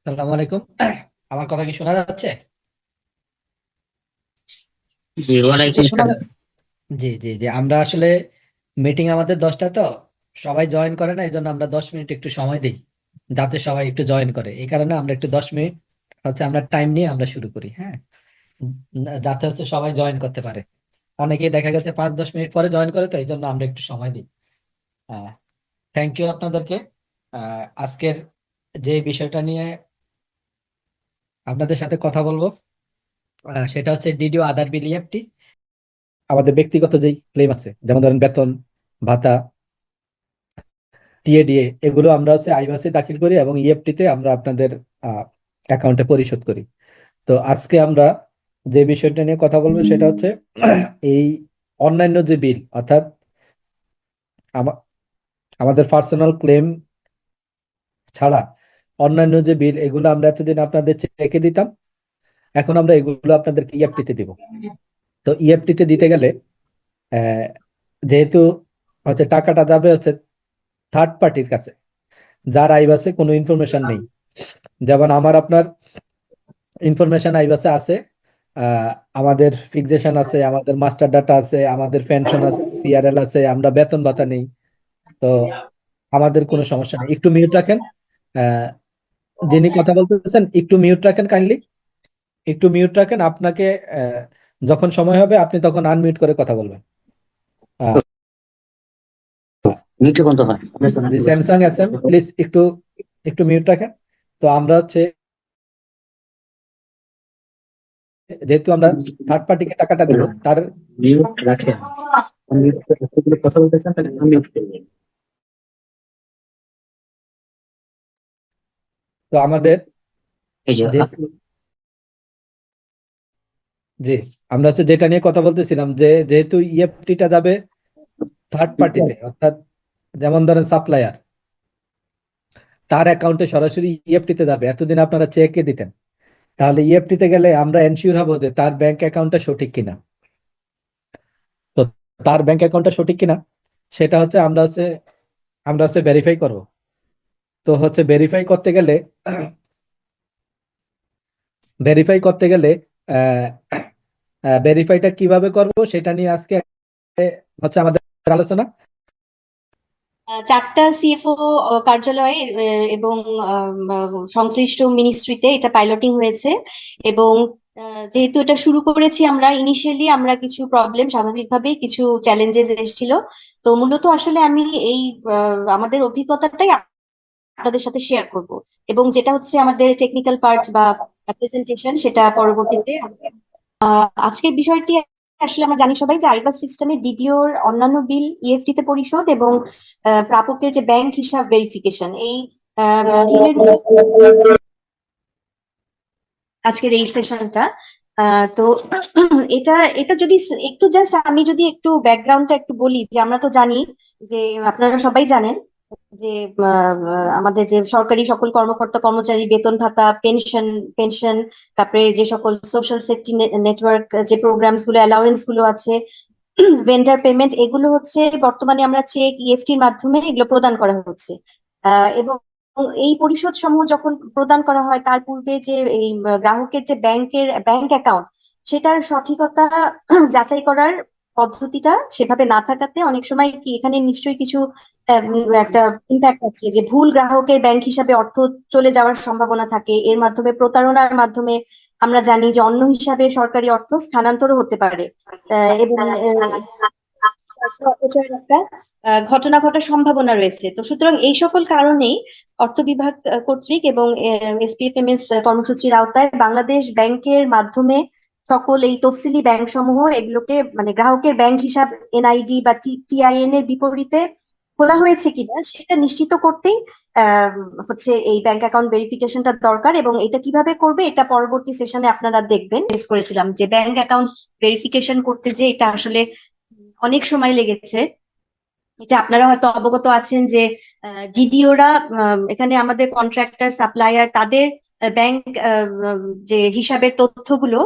সালাম আলাইকুম। আমার কথা কি শোনা যাচ্ছে? জি, ওয়ালাইকুম শোনা সালাম। যাচ্ছে। জি জি জি, আমরা আসলে মিটিং আমাদের 10টা, তো সবাই জয়েন করে না, এই জন্য আমরা 10 মিনিট একটু সময় দিই যাতে সবাই একটু জয়েন করে। এই কারণে আমরা একটু 10 মিনিট আমরা টাইম নিয়ে আমরা শুরু করি, হ্যাঁ। যাতে সবাই জয়েন করতে পারে। অনেকেই দেখা গেছে 5-10 মিনিট পরে জয়েন করে, তো এই জন্য আমরা একটু সময় দিই। হ্যাঁ, থ্যাংক ইউ আপনাদেরকে। আজকের যে বিষয়টা নিয়ে আপনাদের সাথে কথা বলবো, সেটা হচ্ছে ডিডিও আদার বিল ইএফটি। আমাদের ব্যক্তিগত যেই ক্লেম আছে, যেমন ধরেন বেতন ভাতা, টিএডিএ, এগুলো আমরা আইবাসে দাখিল করি এবং ইএফটি তে আমরা আপনাদের অ্যাকাউন্টে পরিশোধ করি। তো আজকে আমরা যে বিষয়টা নিয়ে কথা বলবো সেটা হচ্ছে এই অন্যান্য যে বিল, অর্থাৎ আমা- আমাদের পার্সোনাল ক্লেম ছাড়া অন্যান্য যে বিল, এগুলো আমরা এতদিন আপনাদের চেকে দিতাম, এখন আমরা এগুলো আপনাদেরকে ইএফটি তে দিব। তো ইএফটি তে দিতে গেলে আহ, যেহেতু টাকাটা যাবে থার্ড পার্টির কাছে, যার আইবাসে কোনো ইনফরমেশন নেই। যেমন আমার আপনার ইনফরমেশন আইবাসে আছে, আহ, আমাদের ফিক্সেশন আছে, আমাদের মাস্টার ডাটা আছে, আমাদের পেনশন আছে, পিআরএল আছে, আমরা বেতন ভাতা নেই। তো আমাদের কোনো সমস্যা নেই। একটু মিউট রাখেন। আহ, যিনি কথা বলতেছেন একটু মিউট রাখেন কাইন্ডলি। একটু মিউট রাখেন, আপনাকে আহ, যখন সময় হবে আপনি তখন আনমিউট করে কথা বলবেন। আহ, মিউটে বন্ধ হয়, আপনি তো জি, নাকি বলছেন। স্যামসাং এস এম প্লিজ একটু একটু মিউট রাখেন। তো আমরা যেহেতু আমরা থার্ড পার্টিকে টাকাটা দিব, তার মিউট রাখেন। আনমিউট করে এতগুলো কথা বলতেছেন, তাহলে আনমিউট করবেন। তো আমাদের এই যে যেহেতু, জি, আমরা যেটা নিয়ে কথা বলতেছিলাম, যে যেহেতু ইএফটিটা যাবে থার্ড পার্টিতে, অর্থাৎ যেমন ধরেন সাপ্লায়ার, তার অ্যাকাউন্টে সরাসরি ইএফটি তে যাবে। এতদিন আপনারা চেকে দিতেন, তাহলে ইএফটি তে গেলে আমরা এনশিওর হবো যে তার ব্যাংক অ্যাকাউন্টটা সঠিক কিনা। তো তার ব্যাংক অ্যাকাউন্টটা সঠিক কিনা সেটা আমরা ভেরিফাই করব। তো ভেরিফাই করতে গেলে ভেরিফাই করতে গেলে ভেরিফাইটা কিভাবে করব সেটা নিয়ে আজকে আমাদের আলোচনা। চারটা সিএফও কার্যালয়ে এবং সংশ্লিষ্ট মিনিস্ট্রিতে এটা পাইলটিং হয়েছে। এবং যেহেতু এটা শুরু করেছি আমরা, ইনিশিয়ালি আমরা কিছু প্রবলেম, স্বাভাবিকভাবেই কিছু চ্যালেঞ্জেস এসেছিল। তো মূলত আসলে আমি এই আমাদের অভিজ্ঞতাটাই আপনাদের সাথে শেয়ার করব। এবং যেটা হচ্ছে আমাদের টেকনিক্যাল পার্ট বা প্রেজেন্টেশন, সেটা পরবর্তীতে আজকের বিষয়টি আসলে আমরা জানি সবাই যে আইবাস সিস্টেমে ডিডিওর অন্যান্য বিল ইএফটি তে পরিশোধ এবং প্রাপকের যে ব্যাংক হিসাব ভেরিফিকেশন, এই থিমের আজকের এই সেশনটা। তো এটা এটা যদি একটু জাস্ট আমি যদি একটু ব্যাকগ্রাউন্ডটা একটু বলি, যে আমরা তো জানি যে আপনারা সবাই জানেন যে আমাদের যে সরকারি সকল কর্মকর্তা কর্মচারী বেতন ভাতা, পেনশন, তারপরে যে সকল সোশ্যাল সেফটি নেটওয়ার্ক, যে প্রোগ্রামস গুলো, অ্যালাউয়েন্স গুলো আছে, ভেন্ডার পেমেন্ট, এগুলো হচ্ছে বর্তমানে আমরা চেক ইএফটির মাধ্যমে এগুলো প্রদান করা হচ্ছে। এবং এই পরিশোধ সমূহ যখন প্রদান করা হয়, তার পূর্বে যে এই গ্রাহকের যে ব্যাংক অ্যাকাউন্ট, সেটার সঠিকতা যাচাই করার পদ্ধতিটা সেভাবে না থাকাতে অনেক সময় কি এখানে নিশ্চয়ই কিছু একটা ইম্প্যাক্ট আছে, যে ভুল গ্রাহকের ব্যাংক হিসাবে অর্থ চলে যাওয়ার সম্ভাবনা থাকে। এর মাধ্যমে প্রতারণার মাধ্যমে আমরা জানি যে অন্য হিসাবে সরকারি অর্থ স্থানান্তরও হতে পারে। এবং অপচয়ের একটা ঘটনা ঘটার সম্ভাবনা রয়েছে। তো সুতরাং এই সকল কারণেই অর্থ বিভাগ কর্তৃক এবং এসপিএফএমএস কর্মসূচির আওতায় বাংলাদেশ ব্যাংকের মাধ্যমে সকল এই তফসিলি ব্যাংক সমূহ এগুলোকে মানে গ্রাহকের ব্যাংক হিসাব এনআইডি বা টিআইএন এর বিপরীতে খোলা হয়েছে কিনা সেটা নিশ্চিত করতেই আহ এই ব্যাংক অ্যাকাউন্ট ভেরিফিকেশনটা দরকার। এবং এটা কিভাবে করবে এটা পরবর্তী সেশনে আপনারা দেখবেন। করেছিলাম যে ব্যাংক অ্যাকাউন্ট ভেরিফিকেশন করতে যে এটা আসলে অনেক সময় লেগেছে। এটা আপনারা হয়তো অবগত আছেন যে ডিডিওরা, এখানে আমাদের কন্ট্রাক্টর সাপ্লায়ার, তাদের ব্যাংক যে হিসাবের তথ্যগুলো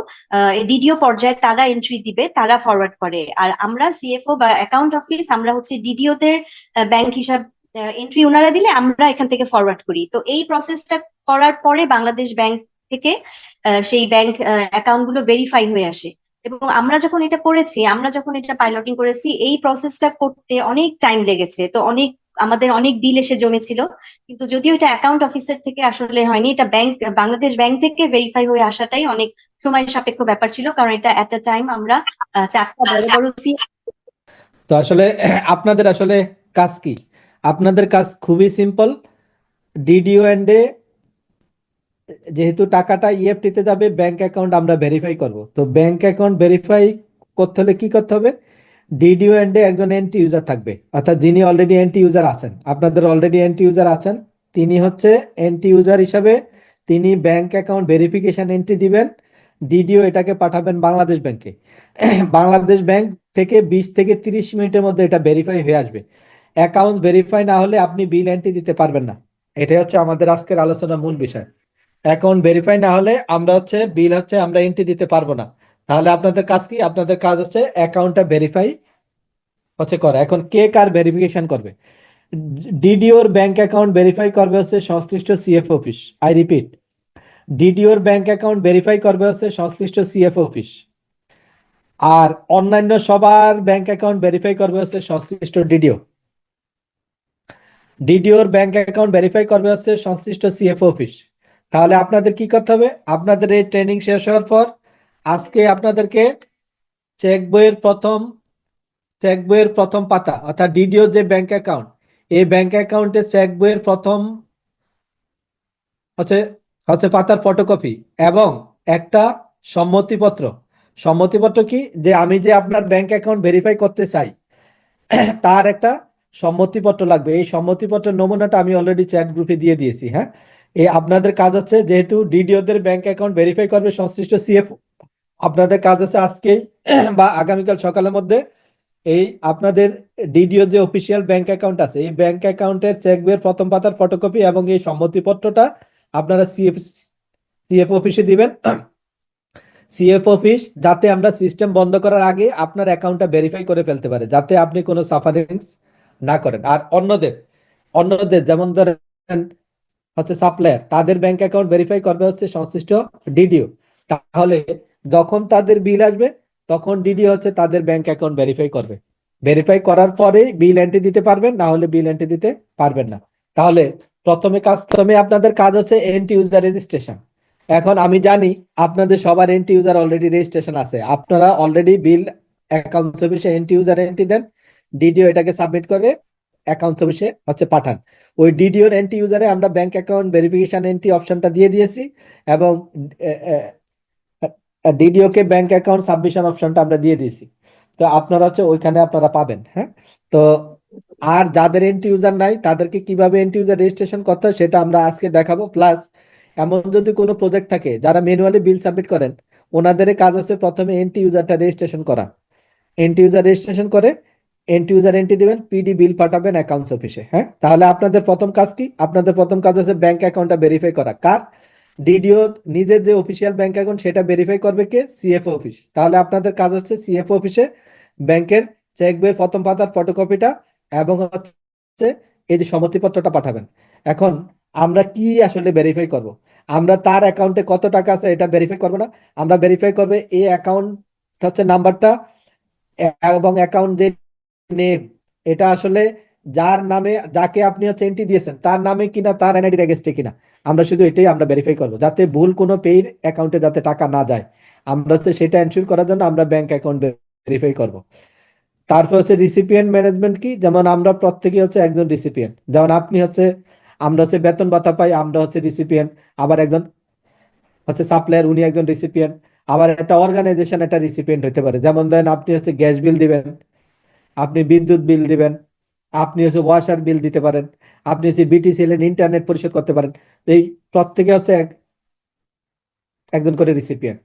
ডিডিও পর্যায়ে তারা এন্ট্রি দিবে, তারা ফরওয়ার্ড করে। আর আমরা সিএফও বা অ্যাকাউন্ট অফিস, আমরা হচ্ছে ডিডিও দের ব্যাংক হিসাব এন্ট্রি ওনারা দিলে আমরা এখান থেকে ফরওয়ার্ড করি। তো এই প্রসেসটা করার পরে বাংলাদেশ ব্যাংক থেকে সেই ব্যাংক অ্যাকাউন্ট গুলো ভেরিফাই হয়ে আসে। এবং আমরা যখন এটা পাইলটিং করেছি, এই প্রসেসটা করতে অনেক টাইম লেগেছে, তো আমাদের অনেক বিল এসে জমেছিল। কিন্তু যদিও এটা অ্যাকাউন্ট অফিসার থেকে আসলে হয়নি, এটা বাংলাদেশ ব্যাংক থেকে ভেরিফাই হয়ে আসাটাই অনেক সময় সাপেক্ষ ব্যাপার ছিল, কারণ এটা এট আ টাইম আমরা চারটা বড় বড় তো আসলে আপনাদের আসলে কাজ কি? আপনাদের কাজ খুবই সিম্পল। ডিডিও এন্ড যেহেতু টাকাটা ইএফটি তে যাবে, ব্যাংক অ্যাকাউন্ট আমরা ভেরিফাই করব। তো ব্যাংক অ্যাকাউন্ট ভেরিফাই করতে হলে কি করতে হবে? ডিডিও এন্ডে একজন এন্টি ইউজার থাকবে, অর্থাৎ যিনি অলরেডি এন্টি ইউজার আছেন, আপনাদের অলরেডি এন্টি ইউজার আছেন, তিনি হচ্ছে এন্টি ইউজার হিসাবে তিনি ব্যাংক অ্যাকাউন্ট ভেরিফিকেশন এন্ট্রি দিবেন। ডিডিও এটাকে পাঠাবেন বাংলাদেশ ব্যাংকে। বাংলাদেশ ব্যাংক থেকে 20 থেকে 30 মিনিটের মধ্যে এটা ভেরিফাই হয়ে আসবে। অ্যাকাউন্ট ভেরিফাই না হলে আপনি বিল এন্ট্রি দিতে পারবেন না। এটাই হচ্ছে আমাদের আজকের আলোচনার মূল বিষয়। অ্যাকাউন্ট ভেরিফাই না হলে আমরা এন্ট্রি দিতে পারবো না। তাহলে আপনাদের কাজ কি? আপনাদের কাজ হচ্ছে অ্যাকাউন্টটা ভেরিফাই হচ্ছে করা। এখন কে কার ভেরিফিকেশন করবে? ডিডিওর ব্যাংক অ্যাকাউন্ট ভেরিফাই করবে হচ্ছে সংশ্লিষ্ট সিএফ অফিস। আই রিপিট, ডিডিওর ব্যাংক অ্যাকাউন্ট ভেরিফাই করবে হচ্ছে সংশ্লিষ্ট সিএফ অফিস। আর অন্যান্য সবার ব্যাংক অ্যাকাউন্ট ভেরিফাই করবে হচ্ছে সংশ্লিষ্ট ডিডিও। ডিডিওর ব্যাংক অ্যাকাউন্ট ভেরিফাই করবে হচ্ছে সংশ্লিষ্ট সিএফ অফিস। তাহলে আপনাদের কি করতে হবে? আপনাদের এই ট্রেনিং শেষ হওয়ার পর আজকে আপনাদেরকে চেক বইয়ের প্রথম পাতা, অর্থাৎ ডিডিও যে ব্যাংক অ্যাকাউন্ট, এই ব্যাংক অ্যাকাউন্টে চেক বইয়ের প্রথম হচ্ছে হচ্ছে পাতার ফটোকপি এবং একটা সম্মতিপত্র। সম্মতিপত্র কি? যে আমি যে আপনার ব্যাংক অ্যাকাউন্ট ভেরিফাই করতে চাই, তার একটা সম্মতিপত্র লাগবে। এই সম্মতিপত্রের নমুনাটা আমি অলরেডি চ্যাট গ্রুপে দিয়ে দিয়েছি। হ্যাঁ, এই আপনাদের কাজ হচ্ছে, যেহেতু ডিডিওদের ব্যাংক অ্যাকাউন্ট ভেরিফাই করবে সংশ্লিষ্ট সিএফ, আপনাদের কাজ হচ্ছে আজকেই বা আগামীকাল সকালের মধ্যে এই আপনাদের ডিডিও যে অফিসিয়াল ব্যাংক অ্যাকাউন্ট আছে, এই ব্যাংক অ্যাকাউন্টের চেক বইয়ের প্রথম পাতার ফটোকপি এবং এই সম্মতিপত্রটা আপনারা সিএফ অফিসে দিবেন। সিএফ অফিস যাতে আমরা সিস্টেম বন্ধ করার আগে আপনার অ্যাকাউন্টটা ভেরিফাই করে ফেলতে পারে, যাতে আপনি কোনো সাফারিংস না করেন। আর অন্যদের যেমন ধরেন হচ্ছে সাপ্লায়ার, তাদের ব্যাংক অ্যাকাউন্ট ভেরিফাই করবে হচ্ছে সংশ্লিষ্ট ডিডিও। তাহলে যখন তাদের বিল আসবে, তখন ডিডিও হচ্ছে তাদের ব্যাংক অ্যাকাউন্ট ভেরিফাই করবে। ভেরিফাই করার পরে বিল এন্ট্রি দিতে পারবেন, না হলে বিল এন্ট্রি দিতে পারবেন না। তাহলে প্রথমে আপনাদের কাজ হচ্ছে এন্ড ইউজার রেজিস্ট্রেশন। এখন আমি জানি আপনাদের সবার এন্ড ইউজার অলরেডি রেজিস্ট্রেশন আছে, আপনারা অলরেডি বিল অ্যাকাউন্ট অফিসে and user entry then, DDO এটাকে সাবমিট করে অ্যাকাউন্ট অফিসে হচ্ছে পাঠান। ওই ডিডিওর এন্ট্রি ইউজারে আমরা ব্যাংক অ্যাকাউন্ট ভেরিফিকেশন এন্ট্রি অপশনটা দিয়ে দিয়েছি এবং ডিডিও কে ব্যাংক অ্যাকাউন্ট সাবমিশন অপশনটা আমরা দিয়ে দিয়েছি। তো আপনারা হচ্ছে ওইখানে আপনারা পাবেন। হ্যাঁ, তো আর যাদের এন্ট্রি ইউজার নাই, তাদেরকে কিভাবে এন্ট্রি ইউজার রেজিস্ট্রেশন করতে হয় সেটা আমরা আজকে দেখাবো। প্লাস এমন যদি কোনো প্রজেক্ট থাকে যারা ম্যানুয়ালি বিল সাবমিট করেন, ওনাদের কাজ হচ্ছে প্রথমে এন্ট্রি ইউজারটা রেজিস্ট্রেশন করা। এন্ট্রি ইউজার রেজিস্ট্রেশন করে এন্ট্রি ইউজার এন্ট্রি দিবেন, পিডি বিল পাঠাবেন অ্যাকাউন্টস অফিসে। হ্যাঁ, তাহলে আপনাদের প্রথম কাজ কি? আপনাদের প্রথম কাজ হচ্ছে ব্যাংক অ্যাকাউন্টটা ভেরিফাই করা। কার? ডিডিও নিজের যে অফিসিয়াল ব্যাংক অ্যাকাউন্ট সেটা ভেরিফাই করবে কে? CFO office. তাহলে আপনাদের কাজ হচ্ছে সিএফও অফিসে ব্যাংকের চেক বইয়ের প্রথম পাতার ফটোকপিটা এবং হচ্ছে এই যে সম্মতিপত্রটা পাঠাবেন। এখন আমরা কি আসলে ভেরিফাই করব? আমরা তার অ্যাকাউন্টে কত টাকা আছে এটা ভেরিফাই করবো না, আমরা ভেরিফাই করবে এই অ্যাকাউন্ট হচ্ছে নাম্বারটা এবং অ্যাকাউন্ট যে নেম, এটা আসলে যার নামে, যাকে আপনি হচ্ছে এন্ট্রি দিয়েছেন তার নামে কিনা, তার এনআইডি রেজিস্ট্রি কিনা। আমরা শুধু এটাই আমরা ভেরিফাই করব, যাতে ভুল কোনো পেইর অ্যাকাউন্টে যাতে টাকা না যায়। আমরা হচ্ছে সেটা এনশিওর করার জন্য আমরা ব্যাংক অ্যাকাউন্ট ভেরিফাই করব। তারপর হচ্ছে রিসিপিয়েন্ট ম্যানেজমেন্ট কি? যেমন আমরা প্রত্যেকে হচ্ছে একজন রিসিপিয়েন্ট, যেমন আপনি হচ্ছে, আমরা হচ্ছে বেতন ভাতা পাই, আমরা হচ্ছে রিসিপিয়েন্ট। আবার একজন হচ্ছে সাপ্লায়ার, উনি একজন রিসিপিয়েন্ট। আবার একটা অর্গানাইজেশন একটা রিসিপিয়েন্ট হতে পারে। যেমন ধরেন আপনি হচ্ছে গ্যাস বিল দিবেন, আপনি বিদ্যুৎ বিল দিবেন, আপনি হচ্ছে ওয়াসার বিল দিতে পারেন, আপনি হচ্ছে বিটিসিএল ইন্টারনেট পরিশোধ করতে পারেন। এই প্রত্যেকে হচ্ছে একজন করে রিসিপিয়েন্ট।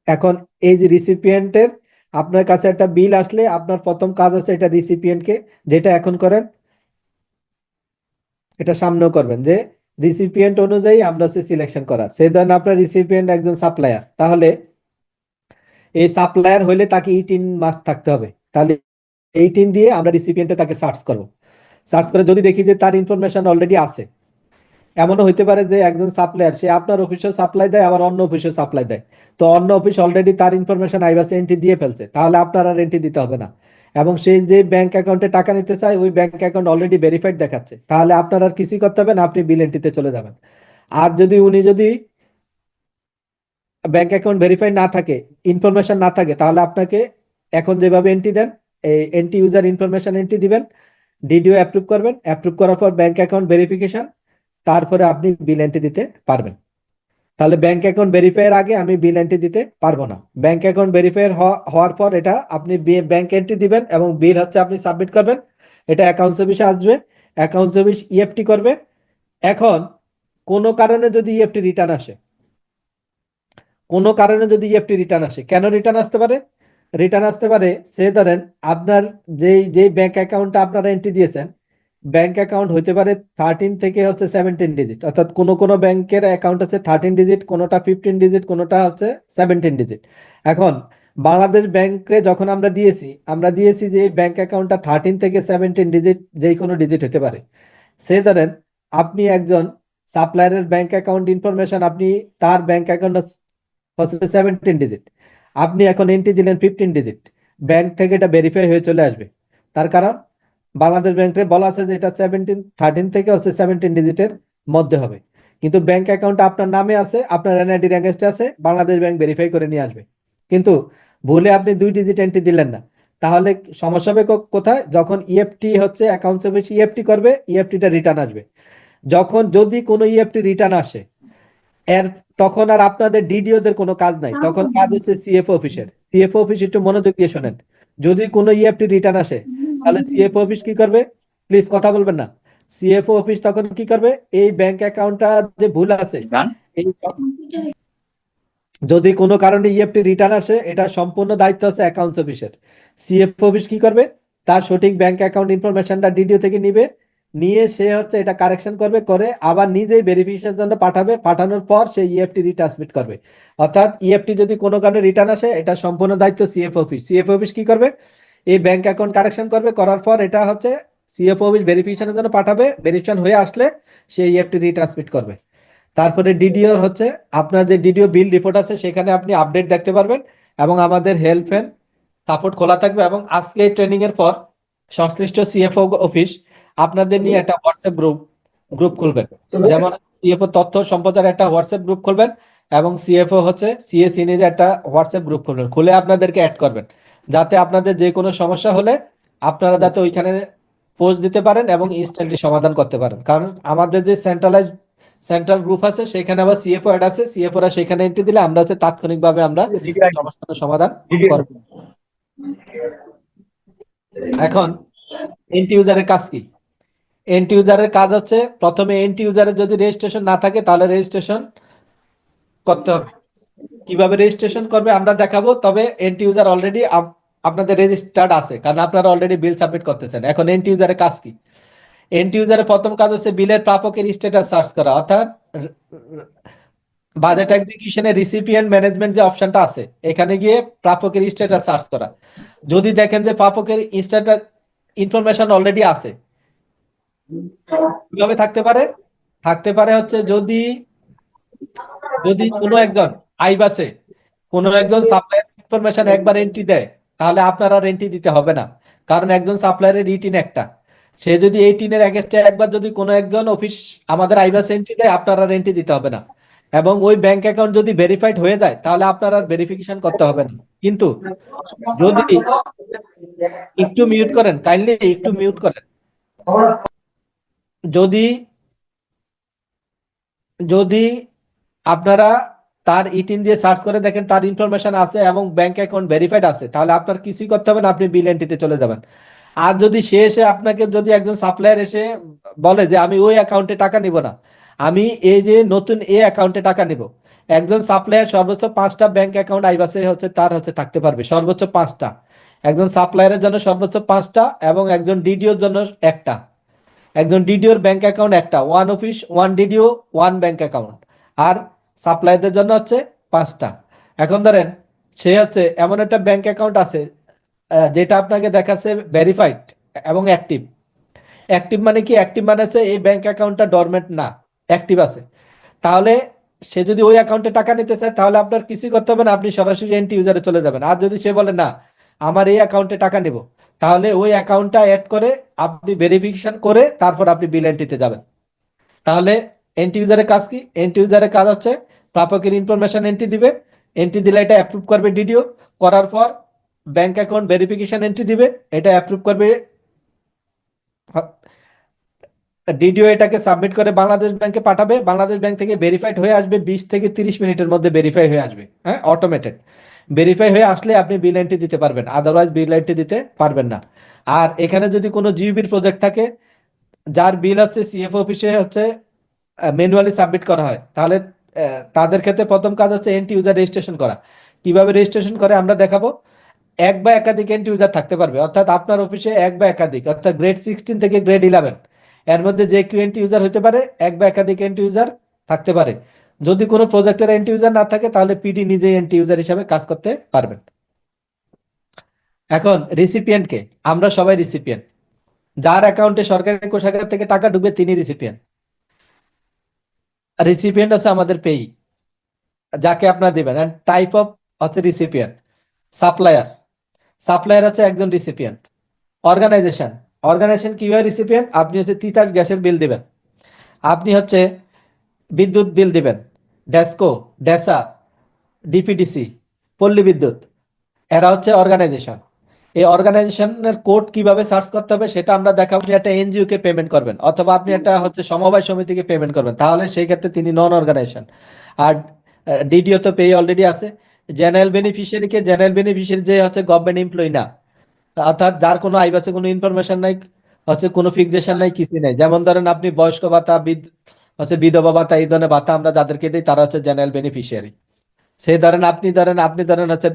এখন এই যে রিসিপিয়েন্টের আপনার কাছে একটা বিল আসলে আপনার প্রথম কাজ হচ্ছে এটা রিসিপিয়েন্টকে, যেটা এখন করেন এটা সামনেও করবেন, যে রিসিপিয়েন্ট অনুযায়ী আমরা হচ্ছে সিলেকশন করা। সেই ধরেন আপনার রিসিপিয়েন্ট একজন সাপ্লায়ার, তাহলে এই সাপ্লায়ার হইলে তাকে 18 মাস থাকতে হবে। তাহলে 18 দিয়ে আমরা রিসিপিয়েন্টে তাকে সার্চ করব। সার্চ করে যদি দেখি যে তার ইনফরমেশন অলরেডি আছে, এমনও হইতে পারে যে একজন সাপ্লায়ার সে আপনার অফিসেও সাপ্লাই দেয়, আবার অন্য অফিসেও সাপ্লাই দেয়। তো অন্য অফিস অলরেডি তার ইনফরমেশন আইবাসে এন্ট্রি দিয়ে ফেলছে, তাহলে আপনার আর এন্ট্রি দিতে হবে না। এবং সেই যে ব্যাংক অ্যাকাউন্টে টাকা নিতে চায় ওই ব্যাংক অ্যাকাউন্ট অলরেডি ভেরিফাইড দেখাচ্ছে, তাহলে আপনার আর কিছুই করতে হবে না, আপনি বিল এন্ট্রিতে চলে যাবেন। আর যদি উনি যদি ব্যাংক অ্যাকাউন্ট ভেরিফাই না থাকে, ইনফরমেশন না থাকে, তাহলে আপনাকে এখন যেভাবে এন্ট্রি দেন এই এন্ট্রি ইউজার ইনফরমেশন এন্ট্রি দিবেন, ডিডিও অ্যাপ্রুভ করবেন, অ্যাপ্রুভ করার পর ব্যাংক অ্যাকাউন্ট ভেরিফিকেশন, তারপরে আপনি বিল এন্ট্রি দিতে পারবেন। তাহলে ব্যাংক অ্যাকাউন্ট ভেরিফাইয়ের আগে আমি বিল এন্ট্রি দিতে পারবো না। ব্যাংক অ্যাকাউন্ট ভেরিফাইয়ের হওয়ার পর এটা আপনি ব্যাংক এন্ট্রি দিবেন এবং বিল হচ্ছে আপনি সাবমিট করবেন, এটা অ্যাকাউন্টস অফিসে আসবে, অ্যাকাউন্টস অফিস ইএফটি করবে। এখন কোনো কারণে যদি ইএফটি রিটার্ন আসে, কোনো কারণে যদি ইএফটি রিটার্ন আসে, কেন রিটার্ন আসতে পারে? রিটার্ন আসতে পারে সে ধরেন আপনার যেই যেই ব্যাংক অ্যাকাউন্টটা আপনারা এন্ট্রি দিয়েছেন, ব্যাংক অ্যাকাউন্ট হইতে পারে 13 থেকে হচ্ছে 17 ডিজিট, অর্থাৎ কোনো কোনো ব্যাংকের অ্যাকাউন্ট আছে 13 ডিজিট, কোনোটা 15 ডিজিট, কোনোটা হচ্ছে 17 ডিজিট। এখন বাংলাদেশ ব্যাংকে যখন আমরা দিয়েছি যে ব্যাংক অ্যাকাউন্টটা 13 থেকে 17 ডিজিট যেই কোনো ডিজিট হতে পারে। সে ধরেন আপনি একজন সাপ্লায়ারের ব্যাংক অ্যাকাউন্ট ইনফরমেশন, আপনি তার ব্যাংক অ্যাকাউন্ট হচ্ছে 17 ডিজিট, আপনি এখন এন্ট্রি দিলেন 15 ডিজিট, ব্যাংক থেকে এটা ভেরিফাই হয়ে চলে আসবে। তার কারণ বাংলাদেশ ব্যাংকে বলা আছে যে এটা 13 থেকে হচ্ছে 17 ডিজিটের মধ্যে হবে, কিন্তু ব্যাংক অ্যাকাউন্টটা আপনার নামে আছে, আপনার এনআইডির অ্যাগেন্স্টে আছে, বাংলাদেশ ব্যাংক ভেরিফাই করে নিয়ে আসবে। কিন্তু ভুলে আপনি 2 ডিজিট এন্ট্রি দিলেন না, তাহলে সমস্যা হবে কোথায়? যখন ইএফটি হচ্ছে অ্যাকাউন্ট সার্ভিস ইএফটি করবে, ইএফটিটা রিটার্ন আসবে। যদি কোনো ইএফটি রিটার্ন আসে এর, তখন আর আপনাদের ডিডিওদের কোনো কাজ নাই, তখন কাজ হচ্ছে সিএফও অফিসের। সিএফও অফিস একটু মনোযোগ দিয়ে শোনেন, যদি কোনো ইএফটি রিটার্ন আসে তাহলে সিএফও অফিস কি করবে? প্লিজ কথা বলবেন না। সিএফও অফিস তখন কি করবে? এই ব্যাংক অ্যাকাউন্টটা যে ভুল আছে, এই যদি কোনো কারণে ইএফটি রিটার্ন আসে, এটা সম্পূর্ণ দায়িত্ব আছে অ্যাকাউন্টস অফিসের। সিএফও অফিস কি করবে? তার সঠিক ব্যাংক অ্যাকাউন্ট ইনফরমেশনটা ডিডিও থেকে নিয়ে সে হচ্ছে এটা কারেকশন করে আবার নিজেই ভেরিফিকেশনের জন্য পাঠাবে, পাঠানোর পর সে ইএফটি রিট্রান্সমিট করবে। অর্থাৎ ইএফটি যদি কোনো কারণে রিটার্ন আসে, এটা সম্পূর্ণ দায়িত্ব সিএফও অফিস। সিএফও অফিস কি করবে? এই ব্যাংক অ্যাকাউন্ট কারেকশন করবে, করার পর এটা হচ্ছে সিএফও অফিস ভেরিফিকেশনের জন্য পাঠাবে, ভেরিফিকেশন হয়ে আসলে সে ইএফটি রিট্রান্সমিট করবে। তারপরে ডিডিও হচ্ছে আপনার যে ডিডিও বিল রিপোর্ট আছে সেখানে আপনি আপডেট দেখতে পারবেন, এবং আমাদের হেল্প এন্ড সাপোর্ট খোলা থাকবে। এবং আজকে এই ট্রেনিং এর পর সংশ্লিষ্ট সিএফও অফিস আপনাদের নিয়ে একটা হোয়াটসঅ্যাপ গ্রুপ খুলবেন, যেমন সিএফও তথ্য সম্প্রচার একটা হোয়াটসঅ্যাপ গ্রুপ খুলবেন, এবং সিএফও হচ্ছে সিএসি নিজে একটা হোয়াটসঅ্যাপ গ্রুপ খুলবেন, খুলে আপনাদেরকে অ্যাড করবেন, যাতে আপনাদের যে কোনো সমস্যা হলে আপনারা যাতে ওইখানে পোস্ট দিতে পারেন এবং ইনস্ট্যান্টলি সমাধান করতে পারেন। কারণ আমাদের যে সেন্ট্রাল গ্রুপ আছে সেখানে আবার সিএফও অ্যাড আছে, সিএফওরা সেখানে এন্ট্রি দিলে আমরা হচ্ছে তাৎক্ষণিকভাবে আমরা সমস্যার সমাধান করব। এখন এন্ড ইউজারের কাজ কি? এন্ড ইউজারের কাজ হচ্ছে প্রথমে এন্ড ইউজারের যদি রেজিস্ট্রেশন না থাকে তাহলে রেজিস্ট্রেশন করতে হবে। কিভাবে রেজিস্ট্রেশন করবে আমরা দেখাবো, তবে এন্ড ইউজার অলরেডি আপনাদের রেজিস্টার্ড আছে, কারণ আপনারা অলরেডি বিল সাবমিট করতেছেন। এখন এন্ড ইউজারের কাজ কি? এন্ড ইউজারের প্রথম কাজ হচ্ছে বিলের প্রাপকের স্ট্যাটাস সার্চ করা, অর্থাৎ বাজেট এক্সিকিউশনের রিসিপিয়েন্ট ম্যানেজমেন্ট যে অপশনটা আছে এখানে গিয়ে প্রাপকের স্ট্যাটাস সার্চ করা। যদি দেখেন যে প্রাপকের স্ট্যাটাস ইনফরমেশন অলরেডি আছে, কিভাবে থাকতে পারে হচ্ছে যদি যদি কোনো একজন আইবাসে কোনো একজন সাপ্লায়ার ইনফরমেশন একবার এন্ট্রি দেয়, তাহলে আপনার আর এন্ট্রি দিতে হবে না, কারণ একজন সাপ্লায়ারের রিটিন একটা, সে যদি এই টিনের এগেইনস্টে একবার যদি কোনো একজন অফিস আমাদের আইবাস এন্ট্রি দেয়, আপনার আর এন্ট্রি দিতে হবে না। এবং ওই ব্যাংক অ্যাকাউন্ট যদি ভেরিফাইড হয়ে যায় তাহলে আপনার আর ভেরিফিকেশন করতে হবে না। কিন্তু যদি একটু মিউট করেন, কাইন্ডলি একটু মিউট করেন, যদি যদি আপনারা তার ইটিন দিয়ে সার্চ করে দেখেন তার ইনফরমেশন আছে এবং ব্যাংক অ্যাকাউন্ট ভেরিফাইড আছে, তাহলে আপনার কিছুই করতে হবে না, আপনি বিল এন্ট্রিতে চলে যাবেন। আর যদি সে এসে আপনাকে, যদি একজন সাপ্লায়ার এসে বলে যে আমি ওই অ্যাকাউন্টে টাকা নিব না, আমি এই যে নতুন এই অ্যাকাউন্টে টাকা নিব, একজন সাপ্লায়ার সর্বোচ্চ 5টা ব্যাংক অ্যাকাউন্ট আইবাসে হচ্ছে তার হচ্ছে থাকতে পারবে, সর্বোচ্চ 5টা। একজন সাপ্লায়ারের জন্য সর্বোচ্চ 5টা, এবং একজন ডিডিওর জন্য একটা। একজন ডিডিওর ব্যাংক অ্যাকাউন্ট একটা, one office one DDO one bank account. আর সাপ্লাইদের জন্য হচ্ছে 5টা। এখন ধরেন সে হচ্ছে এমন একটা ব্যাংক অ্যাকাউন্ট আছে যেটা আপনাকে দেখাচ্ছে ভেরিফাইড এবং অ্যাক্টিভ। অ্যাক্টিভ মানে কি? অ্যাক্টিভ মানে হচ্ছে এই ব্যাংক অ্যাকাউন্টটা ডরমেন্ট না, অ্যাক্টিভ আছে, তাহলে সে যদি ওই অ্যাকাউন্টে টাকা নিতে চায় তাহলে আপনার কিছুই করতে হবে না, আপনি সরাসরি এন্ড ইউজারে চলে যাবেন। আর যদি সে বলে না আমার এই অ্যাকাউন্টে টাকা নেব, তাহলে ওই অ্যাকাউন্টটা অ্যাড করে আপনি ভেরিফিকেশন করে তারপর আপনি বিল এন্ট্রিতে যাবেন। তাহলে এন্ড ইউজারের কাজ কি? এন্ড ইউজারের কাজ হচ্ছে প্রাপকের ইনফরমেশন এন্ট্রি দিবে, এন্ট্রি দিলে এটা অ্যাপ্রুভ করবে ডিডিও, করার পর ব্যাংক অ্যাকাউন্ট ভেরিফিকেশন এন্ট্রি দিবে, এটা অ্যাপ্রুভ করবে ডিডিও, এটাকে সাবমিট করে বাংলাদেশ ব্যাংকে পাঠাবে, বাংলাদেশ ব্যাংক থেকে ভেরিফাইড হয়ে আসবে, 20 থেকে 30 মিনিটের মধ্যে ভেরিফাই হয়ে আসবে, হ্যাঁ, অটোমেটেড। ভেরিফাই হয়ে আসলে আপনি বিল এন্ট্রি দিতে পারবেন, আদারওয়াইজ বিল এন্ট্রি দিতে পারবেন না। আর এখানে যদি কোনো জিওবির প্রজেক্ট থাকে যার বিল হচ্ছে সিএফ অফিসে হচ্ছে ম্যানুয়ালি সাবমিট করা হয়, তাহলে তাদের ক্ষেত্রে প্রথম কাজ হচ্ছে এন্ড ইউজার রেজিস্ট্রেশন করা। কিভাবে রেজিস্ট্রেশন করে আমরা দেখাবো। এক বা একাধিক এন্ড ইউজার থাকতে পারবে, অর্থাৎ আপনার অফিসে এক বা একাধিক, অর্থাৎ গ্রেড 16 থেকে গ্রেড 11 এর মধ্যে যে কেউ এন্ড ইউজার হতে পারে, এক বা একাধিক এন্ড ইউজার থাকতে পারে। যদি কোনো প্রজেক্টের এন্ড ইউজার না থাকে তাহলে পিডি নিজেই এন্ড ইউজার হিসাবে কাজ করতে পারবেন। এখন রিসিপিয়েন্টকে, আমরা সবাই রিসিপিয়েন্ট, যার অ্যাকাউন্টে সরকারি কোষাগার থেকে টাকা ঢুকবে তিনি রিসিপিয়েন্ট। রিসিপিয়েন্ট হচ্ছে আমাদের পেই, যাকে আপনারা দিবেন। এন্ড টাইপ অফ হচ্ছে রিসিপিয়েন্ট। সাপ্লায়ার, সাপ্লায়ার হচ্ছে একজন রিসিপিয়েন্ট। অর্গানাইজেশন, অর্গানাইজেশন কিভাবে রিসিপিয়েন্ট? আপনি হচ্ছে তিতাস গ্যাসের বিল দিবেন, আপনি হচ্ছে বিদ্যুৎ বিল দিবেন, ডেস্কো, ডেসা, ডিপিডিসি, পল্লী বিদ্যুৎ, এরা হচ্ছে অর্গানাইজেশন। এই অর্গানাইজেশনের কোড কিভাবে সার্চ করতে হবে সেটা আমরা দেখাবো। আপনি একটা এনজিও কে পেমেন্ট করবেন অথবা আপনি একটা হচ্ছে সমবায় সমিতিকে পেমেন্ট করবেন, তাহলে সেই ক্ষেত্রে তিনি নন অর্গানাইজেশন। আর ডিডিও তো পে অলরেডি আছে। জেনারেল বেনিফিশিয়ারিকে, জেনারেল বেনিফিশিয়ারি যে হচ্ছে গভর্নমেন্ট এমপ্লয়ি না, অর্থাৎ যার কোনো আইবাসে কোনো ইনফরমেশন নাই, হচ্ছে কোনো ফিক্সেশন নাই, কিছু নাই। যেমন ধরেন আপনি বয়স্ক ভাতা, হচ্ছে বিধবা ভাতা, এই ধরনের ভাতা আমরা যাদেরকে দিই তারা হচ্ছে জেনারেল বেনিফিশিয়ারি। সেই আপনি ধরেন হচ্ছে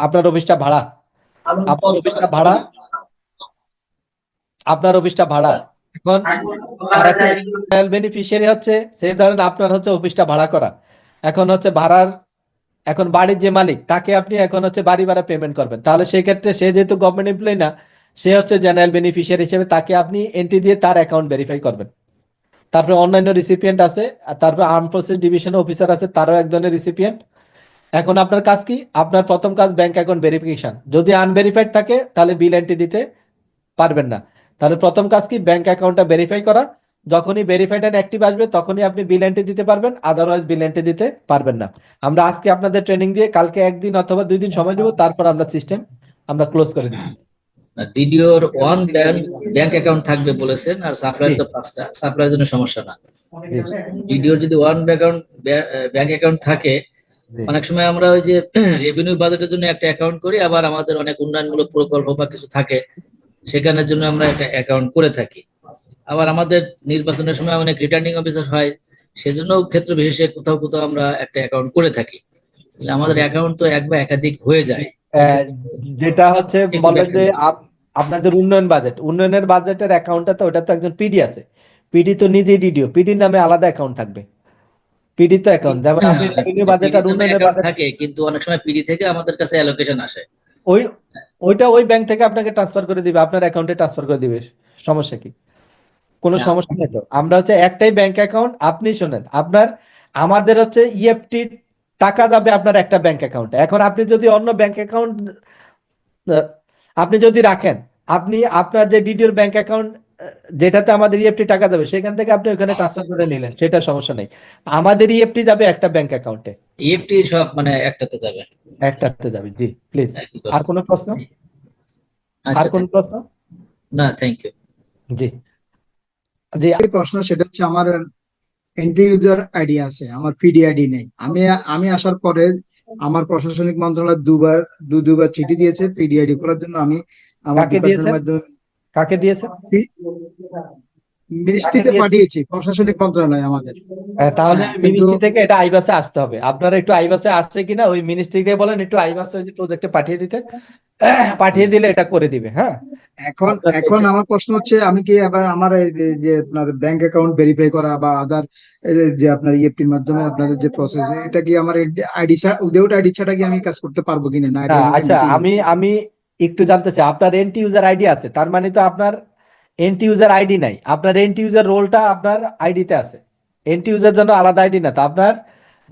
আপনার অফিসটা ভাড়া, আপনার অফিসটা ভাড়া, আপনার অফিসটা ভাড়া। এখন আর একটা জেনারেল বেনিফিশিয়ারি হচ্ছে, সেই ধরেন আপনার হচ্ছে অফিসটা ভাড়া করা, এখন হচ্ছে ভাড়ার, এখন বাড়ির যে মালিক তাকে আপনি এখন হচ্ছে বাড়ি ভাড়া পেমেন্ট করবেন, তাহলে সেই ক্ষেত্রে সে যেহেতু গভর্নমেন্ট এমপ্লয়ি না, সে হচ্ছে জেনারেল বেনিফিশিয়ারি হিসেবে তাকে আপনি এন্ট্রি দিয়ে তার অ্যাকাউন্ট ভেরিফাই করবেন। তারপরে অন্যান্য রিসিপিয়েন্ট আছে, আর তারপরে আর্ম ফোর্সেস ডিভিশন অফিসার আছে, তারও এক ধরনের রিসিপিয়েন্ট। এখন আপনার কাজ কি? আপনার প্রথম কাজ ব্যাংক অ্যাকাউন্ট ভেরিফিকেশন। যদি আনভেরিফাইড থাকে তাহলে বিল এন্ট্রি দিতে পারবেন না। তাহলে প্রথম কাজ কি? ব্যাংক অ্যাকাউন্টটা ভেরিফাই করা। যখনই ভেরিফাইড অ্যান্ড অ্যাক্টিভ আসবে তখনই আপনি বিল এন্ট্রি দিতে পারবেন, আদারওয়াইজ বিল এন্ট্রি দিতে পারবেন না। আমরা আজকে আপনাদের ট্রেনিং দিয়ে কালকে একদিন অথবা 2 দিন সময় দেবো, তারপর আমরা সিস্টেম আমরা ক্লোজ করে দিব। ডিডিওর ওয়ান ব্যাংক অ্যাকাউন্ট থাকবে বলেছেন, আর সাপ্লায়ার তো 5টা, সাপ্লায়ার জন্য সমস্যা না। জি, ডিডিওর যদি ওয়ান ব্যাংক অ্যাকাউন্ট থাকে, জি। অনেক সময় আমরা ওই যে রেভিনিউ বাজেটের জন্য একটা অ্যাকাউন্ট করি, আবার আমাদের অনেক উন্নয়নমূলক প্রকল্প বা কিছু থাকে সেখানের জন্য আমরা একটা অ্যাকাউন্ট করে থাকি। আবার আমাদের নির্বাচনের সময় অনেক রিটার্নিং অফিসার হয়, সেজন্য ক্ষেত্র বিশেষে কোথাও কোথাও আমরা একটা অ্যাকাউন্ট করে থাকি। তাহলে আমাদের অ্যাকাউন্ট তো এক বা একাধিক হয়ে যায়। আহ, যেটা হচ্ছে একটু বলেন যে ব্যাখ্যা দিন। আপনাদের উন্নয়ন বাজেট, উন্নয়নের বাজেটের অ্যাকাউন্টটা তো ওটা তো একজন পিডি আছে, পিডি তো নিজেই ডিডিও, পিডির নামে আলাদা অ্যাকাউন্ট থাকবে। পিডি তো অ্যাকাউন্ট, যেমন আপনি রেভিনিউ বাজেট পিডি আর নামে উন্নয়নের অ্যাকাউন্ট বাজেট, থাকে, কিন্তু অনেক সময় পিডি থেকে আমাদের কাছে অ্যালোকেশন আসে। ওই ওইটা ওই ব্যাংক থেকে আপনাকে ট্রান্সফার করে দিবে, আপনার অ্যাকাউন্টে ট্রান্সফার করে দিবে। সমস্যা কি? কোনো আচ্ছা, সমস্যা নেই তো। আমরা হচ্ছে একটাই ব্যাংক অ্যাকাউন্ট, আপনি শোনেন, আপনার আমাদের হচ্ছে ইএফটি টাকা যাবে আপনার একটা ব্যাংক অ্যাকাউন্টে। এখন আপনি যদি অন্য ব্যাংক অ্যাকাউন্ট আপনি যদি রাখেন, আপনি আপনার যে ডিডিওর ব্যাংক অ্যাকাউন্ট যেটাতে আমাদের ইএফটি টাকা যাবে সেখান থেকে আপনি ওখানে ট্রান্সফার করে নিলেন, সেটা সমস্যা নেই। আমাদের ইএফটি যাবে একটা ব্যাংক অ্যাকাউন্টে, ইএফটি সব মানে একটাতে যাবে। একটাতে যাবে। জি, প্লিজ। একই আর কথা। কোনো প্রশ্ন? আর আচ্ছা, কোনো প্রশ্ন? না, থ্যাংক ইউ। জি, জি। এই প্রশ্ন সেটা হচ্ছে আমার এন্ড ইউজার আইডি আছে, আমার পিডি আইডি নেই। আমি আসার পরে আমার প্রশাসনিক মন্ত্রণালয় দুবার চিঠি দিয়েছে পিডি আইডি খোলার জন্য। আমি আমার কাকে ডিপার্টমেন্টের দিয়েছেন? মাধ্যমে কাকে দিয়েছেন? মিনিস্ট্রিতে পাঠিয়েছি, প্রশাসনিক মন্ত্রণালয় আমাদের। তাহলে হ্যাঁ, কিন্তু মিনিস্ট্রি থেকে এটা আইবাসে আসতে হবে। আপনারা একটু আইবাসে আসছে কিনা ওই মিনিস্ট্রিকে বলেন একটু আইবাসে প্রজেক্টে পাঠিয়ে দিতে, পাঠিয়ে দিলে এটা করে দিবে। হ্যাঁ, এখন আপনার এখন আমার প্রশ্ন হচ্ছে, আমি কি আবার আমার এই যে আপনার ব্যাংক অ্যাকাউন্ট ভেরিফাই করা বা আদার যে আপনার ইএফটির মাধ্যমে আপনাদের যে প্রসেস, এটা কি আমার আইডি ছাড়া, উইদাউট আইডি ছাড়া কি আমি কাজ করতে পারবো কিনা, না না, আইডি আমাকে আচ্ছা, নিতেই হবে? আমি আমি একটু জানতে চাই, আপনার এন্ড ইউজার আইডি আছে, তার মানে তো আপনার এন্ড ইউজার আইডি নাই, আপনার এন্ড ইউজার রোলটা আপনার আইডিতে আছে, এন্ড ইউজার জন্য আলাদা আইডি না। তো আপনার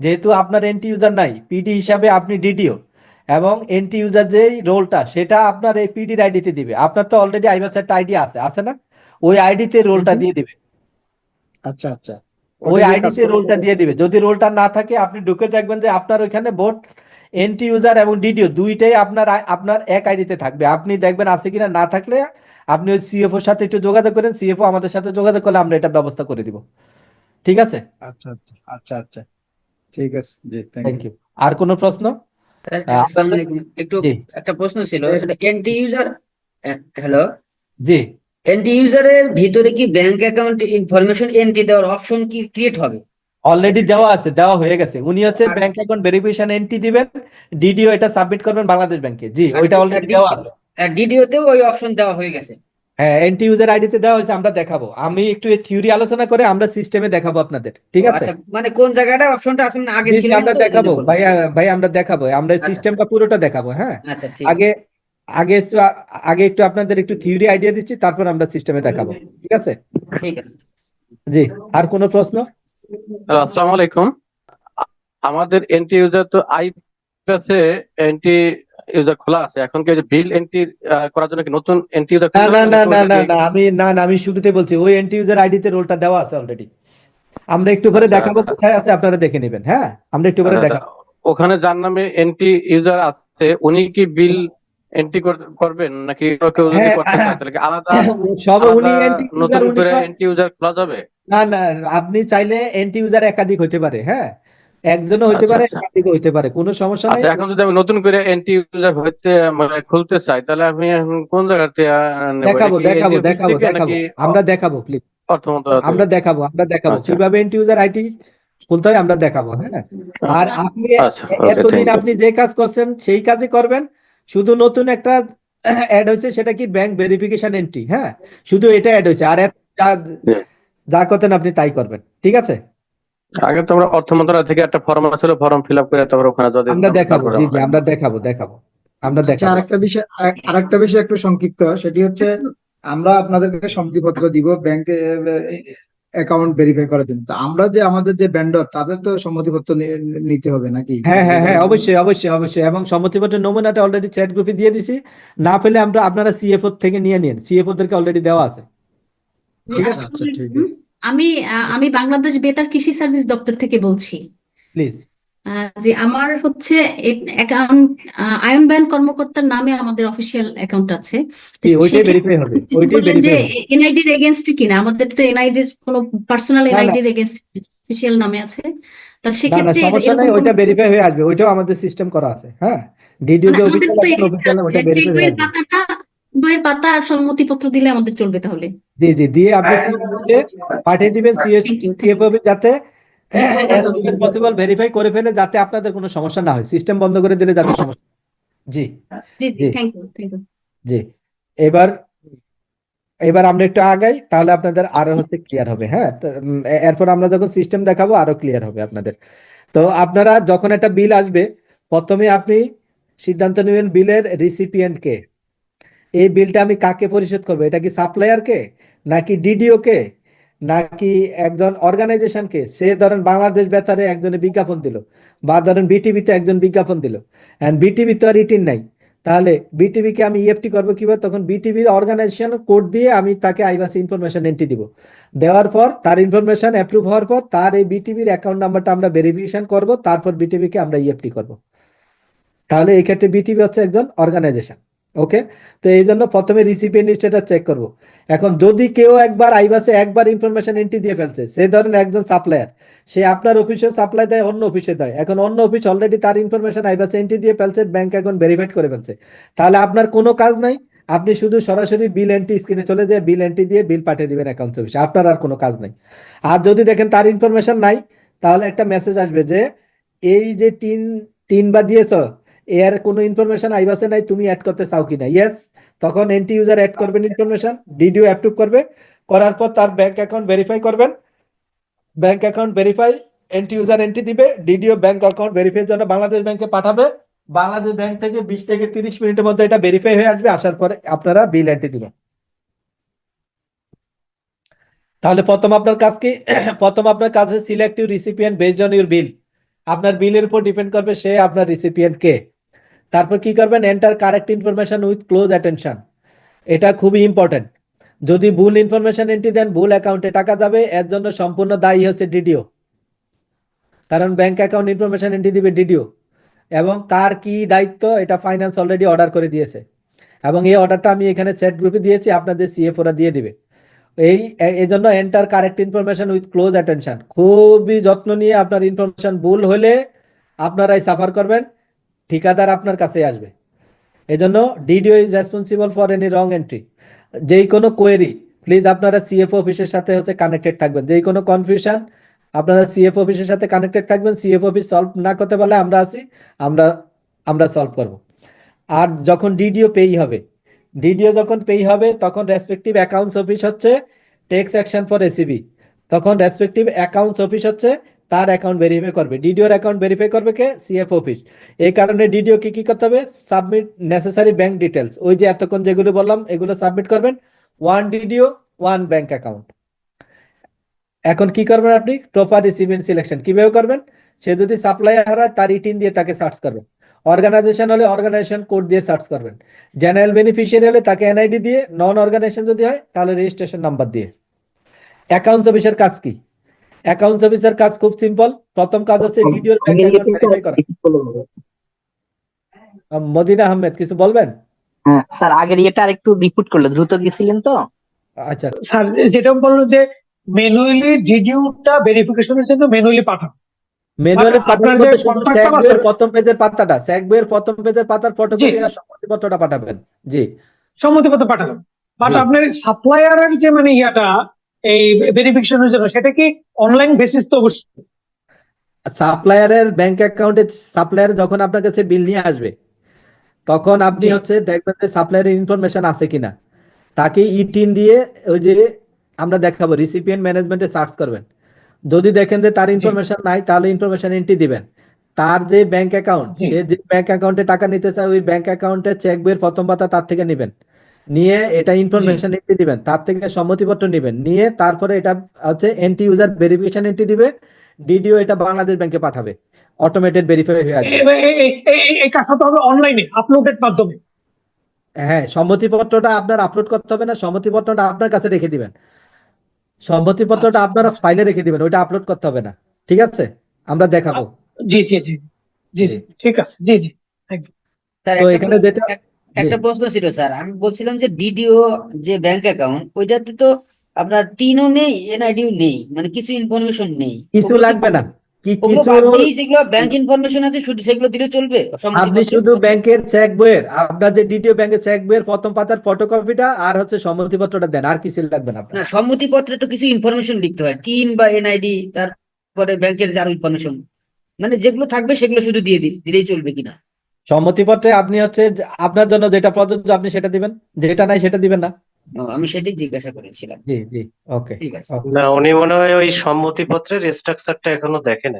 যেহেতু আপনার এন্ড ইউজার নাই, পিডি হিসাবে আপনি ডিডিও, এবং এন্ড ইউজার যে রোলটা সেটা আপনার এই পিডির আইডিতে দিবে। আপনার তো অলরেডি আইবাস একটা আইডি আছে, আছে না? ওই আইডিতে রোলটা দিয়ে দিবে, আচ্ছা আচ্ছা, ওই ওটা দিয়ে কাজ আইডিতে করবে। রোলটা দিয়ে দিবে। যদি রোলটা না থাকে আপনি ঢুকে দেখবেন যে আপনার ওইখানে বোট এন্ড ইউজার এবং ডিডিও দুইটাই আপনার আপনার এক আইডিতে থাকবে। আপনি দেখবেন আছে কিনা, না থাকলে আপনি ওই সিএফওর সাথে একটু যোগাযোগ করেন, সিএফও আমাদের সাথে যোগাযোগ করলে আমরা এটা ব্যবস্থা করে দিব। ঠিক আছে, আচ্ছা আচ্ছা আচ্ছা আচ্ছা, ঠিক আছে, জি, থ্যাংক থ্যাংক ইউ। ইউ। আর কোনো প্রশ্ন? আসসালামু আলাইকুম। একটু জি একটা প্রশ্ন ছিল, এটা এন্টি ইউজার, হ্যালো, জি এন্টি ইউজারের ভিতরে কি ব্যাংক অ্যাকাউন্ট ইনফরমেশন এন্ট্রি দেওয়ার অপশন কি ক্রিয়েট হবে? অলরেডি দেওয়া আছে, দেওয়া হয়ে গেছে। উনি হচ্ছে আর ব্যাংক অ্যাকাউন্ট ভেরিফিকেশন এন্ট্রি দিবেন, ডিডিও এটা সাবমিট করবেন বাংলাদেশ ব্যাংকে। জি, ওইটা অলরেডি দেওয়া আছে। ডিডিওতেও ওই অপশন দেওয়া হয়ে গেছে? হ্যাঁ, এন্ট্রি ইউজার আইডিতে দেওয়া হয়েছে, আমরা দেখাবো। আমি একটু থিওরি আলোচনা করে আমরা সিস্টেমে দেখাবো আপনাদের, ঠিক ও আছে? আচ্ছা, মানে কোন জায়গাটা অপশনটা আছে, মানে আগে জি ছিল জি, না আমরা তো, এই জন্য দেখাবো বললাম। ভাই, ভাই আমরা দেখাবো, আমরা আচ্ছা সিস্টেমটা পুরোটা দেখাবো। হ্যাঁ, আচ্ছা, ঠিক আগে আছে। আগে একটু আগে একটু আপনাদের একটু থিওরি আইডিয়া দিচ্ছি, তারপর আমরা সিস্টেমে দেখাবো, ঠিক আছে? ঠিক আছে। জি, আর কোনো প্রশ্ন? আসসালামু আলাইকুম। আমাদের এন্ট্রি ইউজার তো আইপ্যাসে এন্ট্রি ইউজার খোলা আছে, এখন কি বিল এন্ট্রি করার জন্য কি নতুন এন্ট্রি ইউজার না খুলতে না হবে না নাকি না ওইটা না কি? না, আমি শুরুতে বলছি ওই এন্ট্রি ইউজার আইডিতে রোলটা দেওয়া আছে অলরেডি। আমরা একটু পরে আচ্ছা দেখাবো কোথায় আছে, আপনারা দেখে নেবেন। হ্যাঁ, আমরা একটু পরে আচ্ছা, দেখাবো। ওখানে যার নামে এন্ট্রি ইউজার আছে উনি কি বিল এন্ট্রি করবেন, নাকি কেউ যদি হ্যাঁ, করতে চায় তাহলে কি আলাদা সব আলাদা উনি এন্ট্রি ইউজার, নতুন উনি করে তো এন্ট্রি ইউজার খোলা যাবে? না না, আপনি চাইলে এন্ড ইউজার একাধিক হইতে পারে। হ্যাঁ, একজনও হইতে আচ্ছা পারে, আচ্ছা একাধিক হইতে পারে, কোনো সমস্যা নাই। আচ্ছা, এখন যদি আমি নতুন করে এন্ট্রি ইউজার হইতে মানে খুলতে চাই, তাহলে আমি এখন কোন জায়গাতে নেবো? এটা দেখাবো কি দেখাবো এনজিও অফিস দেখাবো থেকে দেখাবো, নাকি আমরা দেখাবো প্লিজ, অর্থ মন্ত্রণালয় থেকে? আমরা দেখাবো আচ্ছা কিভাবে এন্ড ইউজার আইডি খুলতে হয়, আমরা দেখাবো। হ্যাঁ, আর আচ্ছা আপনি আচ্ছা, ওকে, এতদিন থ্যাংক ইউ। আপনি যে কাজ করছেন সেই কাজই করবেন। শুধু নতুন একটা অ্যাড হয়েছে, সেটা কি ব্যাংক ভেরিফিকেশন এন্ট্রি। হ্যাঁ, শুধু এটা অ্যাড হয়েছে, আর যা যা করতেন আপনি তাই করবেন, ঠিক আছে? আগে তো আমরা অর্থ মন্ত্রণালয় থেকে একটা ফর্ম আসলে, ফর্ম ফিল আপ করে তারপর ওখানে জমা আমরা দিতাম, দেখাবো, তারপরে জি জি, আমরা আমরা দেখাবো, আমরা আচ্ছা, দেখাবো। আরেকটা বিষয় একটু সংক্ষিপ্ত, সেটি হচ্ছে আমরা আপনাদেরকে সম্মতিপত্র দিব ব্যাংকে অ্যাকাউন্ট ভেরিফাই করার জন্য। তো আমরা যে আমাদের যে ভেন্ডর, তাদের তো সম্মতিপত্র নিতে হবে নাকি? হ্যাঁ হ্যাঁ হ্যাঁ, অবশ্যই অবশ্যই অবশ্যই, এবং সম্মতিপত্রের নমুনাটা অলরেডি চ্যাট গ্রুপে দিয়ে দিছি। না পেলে আপনারা সিএফও থেকে নিয়ে নিন, সিএফও দেরকে অলরেডি দেওয়া আছে, ঠিক আচ্ছা আছে? আচ্ছা, ঠিক হুম, আছে। আমি আমি বাংলাদেশ বেতার কৃষি সার্ভিস দপ্তর থেকে বলছি। প্লিজ। যে আমার হচ্ছে অ্যাকাউন্ট আয়ন ব্যান কর্মকর্তার নামে আমাদের অফিসিয়াল অ্যাকাউন্ট আছে। তো জি, ওইটাই সেক্ষেত্রে ভেরিফাই হবে, আপনি যেটা ওইটাই বললেন যে ভেরিফাই হবে। এনআইডির এগেনস্ট কিনা, আমাদের তো এনআইডির কোনো পার্সোনাল না না এনআইডির এগেনস্ট অফিসিয়াল নামে আছে। তো না না, সেক্ষেত্রে সমস্যা নাই, এরকম কোনো ওইটা ভেরিফাই হয়ে আসবে, ওইটাও আমাদের সিস্টেম করা আছে। হ্যাঁ, ডিডিও মানে যে আমাদের অফিসিয়াল তো আছেন, অফিসিয়াল ওইটা যে ভেরিফাই হয়ে বইয়ের আসবে। পাতাটা, বইয়ের পাতা আর সম্মতিপত্র দিলে আমাদের চলবে তাহলে? জি জি, দিয়ে আপনি সিএফও পাঠিয়ে দিবেন, থ্যাংক ইউ। সিএফও যাতে as soon as possible verify করে ফেলে, যাতে আপনাদের কোনো সমস্যা না হয়, সিস্টেম বন্ধ করে দিলে যাতে সমস্যা। জি জি জি, জি থ্যাংক ইউ, থ্যাংক ইউ। জি, এবার এবার আমরা একটু আগাই, তাহলে আপনাদের আরো হচ্ছে ক্লিয়ার হবে। হ্যাঁ, তো, এরপর আমরা যখন সিস্টেম দেখাবো আরো ক্লিয়ার হবে আপনাদের। তো আপনারা যখন একটা বিল আসবে, প্রথমে আপনি সিদ্ধান্ত নেবেন বিলের রিসিপিয়েন্ট কে। এই বিলটা আমি কাকে পরিশোধ করবো? এটা কি সাপ্লায়ার কে, নাকি ডিডিও কে, নাকি একজন অর্গানাইজেশন কে? সে ধরেন বাংলাদেশ বেতারে একজনে বিজ্ঞাপন দিল, বা ধরেন বিটিভিতে একজন বিজ্ঞাপন দিল, এন্ড বিটিভি তো আর ইটিন নাই, তাহলে বিটিভি কে আমি ইএফটি করবো কিভাবে? তখন বিটিভির অর্গানাইজেশন কোড দিয়ে আমি তাকে আইবাসি ইনফরমেশন এন্ট্রি দিব। দেওয়ার পর তার ইনফরমেশন অ্যাপ্রুভ হওয়ার পর তার এই বিটিভির অ্যাকাউন্ট নাম্বারটা আমরা ভেরিফিকেশন করব, তারপর বিটিভি কে আমরা ইএফটি করব। তাহলে এই ক্ষেত্রে বিটিভি হচ্ছে একজন অর্গানাইজেশন। ওকে, তো এই জন্য প্রথমে রিসিপিয়েন্ট স্ট্যাটাস চেক করব। এখন যদি কেউ একবার আইবাসে একবার ইনফরমেশন এন্ট্রি দিয়ে ফেলছে, সে ধরেন একজন সাপ্লায়ার, সে আপনার অফিসে সাপ্লাই দেয়, অন্য অফিসে দেয়, এখন অন্য অফিস অলরেডি তার ইনফরমেশন আইবাসে এন্ট্রি দিয়ে ফেলছে, ব্যাংক অ্যাকাউন্ট ভেরিফাইড করে ফেলছে, তাহলে আপনার কোনো কাজ নাই। আপনি শুধু সরাসরি বিল এন্ট্রি স্ক্রিনে চলে যেয়ে বিল এন্ট্রি দিয়ে বিল পাঠিয়ে দিবেন অ্যাকাউন্ট অফিসে, আপনার আর কোনো কাজ নাই। আর যদি দেখেন তার ইনফরমেশন নাই, তাহলে একটা মেসেজ আসবে যে এই যে তিন বা দিয়েছ, এর কোনো ইনফরমেশন আইবাসে নাই, তুমি অ্যাড করতে চাও কিনা? ইয়েস, তখন এন্ট্রি ইউজার অ্যাড করবেন ইনফরমেশন, ডিডিও অ্যাপ্রুভ করবে, করার পর তার ব্যাংক অ্যাকাউন্ট ভেরিফাই করবেন। Bank account verify, entry user entry দিবে, ডিডিও ব্যাংক অ্যাকাউন্ট ভেরিফাইয়ের জন্য বাংলাদেশ ব্যাংকে পাঠাবে। বাংলাদেশ ব্যাংক থেকে 20 থেকে 30 মিনিটের মধ্যে এটা ভেরিফাই হয়ে আসবে, আসার পরে আপনারা বিল এন্ট্রি দিবেন। তাহলে প্রথম আপনার কাজ কি? প্রথম আপনার কাজ হচ্ছে select your recipient based on your bill. আপনার বিলের উপর ডিপেন্ড করবে সে আপনার রিসিপিয়েন্ট কে। তারপর কি করবেন? Enter correct information with close attention. এটা খুবই ইম্পর্টেন্ট। যদি ভুল ইনফরমেশন এন্ট্রি দেন ভুল অ্যাকাউন্টে টাকা যাবে, এর জন্য সম্পূর্ণ দায়ী হচ্ছে ডিডিও। কারণ ব্যাংক অ্যাকাউন্ট ইনফরমেশন এন্ট্রি দিবে ডিডিও, এবং কার কি দায়িত্ব এটা ফাইন্যান্স অলরেডি অর্ডার করে দিয়েছে, এবং এই অর্ডারটা আমি এখানে চ্যাট গ্রুপে দিয়েছি, আপনাদের সিএফওরা দিয়ে দিবে। এই জন্য enter correct information with close attention, খুবই যত্ন নিয়ে। আপনার ইনফরমেশন ভুল হলে আপনারাই সাফার করবেন, ঠিকাদার আপনার কাছে আসবে। এজন্য DDO is responsible for any wrong entry. যেই কোনো কোয়েরি প্লিজ আপনারা সিএফও অফিসের সাথে কানেক্টেড থাকবেন। যেই কোনো কনফিউশন আপনারা সিএফও অফিসের সাথে কানেক্টেড থাকবেন। সিএফও অফিস সলভ না করতে পারলে আমরা আছি, আমরা সলভ করব। আর যখন ডিডিও পেই হবে, তখন রেসপেক্টিভ অ্যাকাউন্টস অফিস হচ্ছে টেক্স অ্যাকশন ফর এসিবি। তখন রেসপেক্টিভ অ্যাকাউন্টস অফিস হচ্ছে তার অ্যাকাউন্ট ভেরিফাই করবে। ডিডিওর অ্যাকাউন্ট ভেরিফাই করবে কে? CFO office. এই কারণে ডিডিও কি করতে হবে? Submit necessary bank details. ওই যে এতক্ষণ যেগুলো বললাম এগুলো সাবমিট করবেন। One DDO one bank account. এখন কি করবেন আপনি? প্রপার রিসিপিয়েন্ট সিলেকশন কিভাবে করবেন? সে যদি সাপ্লায়ার হয় তার ইটিন দিয়ে তাকে সার্চ করবেন। অর্গানাইজেশন হলে অর্গানাইজেশন কোড দিয়ে সার্চ করবেন। জেনারেল বেনিফিশিয়ারি হলে তাকে এনআইডি দিয়ে, নন অর্গানাইজেশন যদি হয় তাহলে রেজিস্ট্রেশন নাম্বার দিয়ে। অ্যাকাউন্টস অফিসের কাজ কি? অ্যাকাউন্টস অফিসের কাজ খুব সিম্পল। প্রথম কাজ হচ্ছে ডিডিওর ব্যাংক অ্যাকাউন্ট ভেরিফাই করা। মদিনা আহমেদ কিছু বলবেন? হ্যাঁ স্যার, আগের ইয়েটা আরেকটু রিপিট করলে, দ্রুত গেছিলেন তো। আচ্ছা, স্যার যেটা বললো যে ম্যানুয়ালি ডিডিউটা ভেরিফিকেশনের জন্য ম্যানুয়ালি পাঠাবো। ম্যানুয়ালি আপনার পাঠানোর যে মধ্যে শুধু কন্ট্রাক্টটা চেক বইয়ের আছে, প্রথম পেজের পাতাটা, চেক বইয়ের প্রথম পেজের পাতার ফটোকপি আর সম্মতিপত্রটা পাঠাবেন। জি, সম্মতিপত্র পাঠালাম। বাট জি। আপনার সাপ্লায়ারের যে মানে ইয়াটা এই ভেরিফিকেশনের জন্য, সেটা কি অনলাইন বেসিস? তো অবশ্যই। সাপ্লায়ারের ব্যাংক অ্যাকাউন্টে সাপ্লায়ার যখন আপনার কাছে বিল নিয়ে আসবে, তখন আপনি জি। হচ্ছে দেখবেন যে সাপ্লায়ারের ইনফরমেশন আছে কিনা। তাকে ইটিন দিয়ে ওই যে আমরা দেখাবো রিসিপিয়েন্ট ম্যানেজমেন্টে সার্চ করবেন। যদি দেখেন যে তার ইনফরমেশন নাই তাহলে ইনফরমেশন এন্ট্রি দিবেন। তার যে ব্যাংক অ্যাকাউন্ট, জি। সে যে ব্যাংক অ্যাকাউন্টে টাকা নিতে চায় ওই ব্যাংক অ্যাকাউন্টে চেক বইয়ের প্রথম পাতা তার থেকে নেবেন। নিয়ে এটা ইনফরমেশন এন্ট্রি দিবেন, তার থেকে সম্মতিপত্র নেবেন, নিয়ে তারপরে এটা হচ্ছে এন্ট্রি ইউজার ভেরিফিকেশন এন্ট্রি দিবে। ডিডিও এটা বাংলাদেশ ব্যাংকে পাঠাবে, অটোমেটেড ভেরিফাই হয়ে আসবে। এই কাজটা তো হবে অনলাইনে আপলোডের মাধ্যমে। হ্যাঁ, সম্মতিপত্রটা আপনার আপলোড করতে হবে না, সম্মতিপত্রটা আপনার কাছে রেখে দিবেন। সম্মতিপত্রটা আপনারা ফাইলে রেখে দিবেন, ওইটা আপলোড করতে হবে না। ঠিক আছে, আমরা দেখাবো। জি জি জি জি জি, ঠিক আছে। জি জি, থ্যাংক ইউ। স্যার তো এখানে যেটা একটা প্রশ্ন ছিল স্যার, আমি বলছিলাম যে ডিডিও যে ব্যাংক অ্যাকাউন্ট ওইটাতে তো আপনার টিনও নেই, এনআইডিও নেই, মানে কিছু ইনফরমেশন নেই। কিছু ওগুলো কি- লাগবে না, ওগুলো কিছু বাদ দিয়েই যেগুলো ব্যাংক ইনফরমেশন আছে শুধু সেগুলো দিলে চলবে? আপনি সম্মতিপত্র? শুধু ব্যাংকের চেক বইয়ের, আপনার যে ডিডিও ব্যাংকের চেক বইয়ের প্রথম পাতার ফটোকপিটা আর হচ্ছে সম্মতিপত্রটা দেন, আর কিছু লাগবে না আপনার। না, সম্মতিপত্রে তো কিছু ইনফরমেশন লিখতে হয়, টিন বা এনআইডি, তারপরে ব্যাংকের যে আরো ইনফরমেশন, মানে যেগুলো থাকবে সেগুলো শুধু দিয়ে দিলেই চলবে কিনা? সম্মতিপত্রে আপনি হচ্ছে আপনার জন্য যেটা প্রযোজ্য আপনি সেটা দিবেন, যেটা নাই সেটা দিবেন না। আমি সেটাই জিজ্ঞাসা করেছিলাম। জি জি, ওকে। ঠিক আছে। না, উনি মনে হয় ওই সম্মতিপত্রের স্ট্রাকচারটা এখনো দেখেন।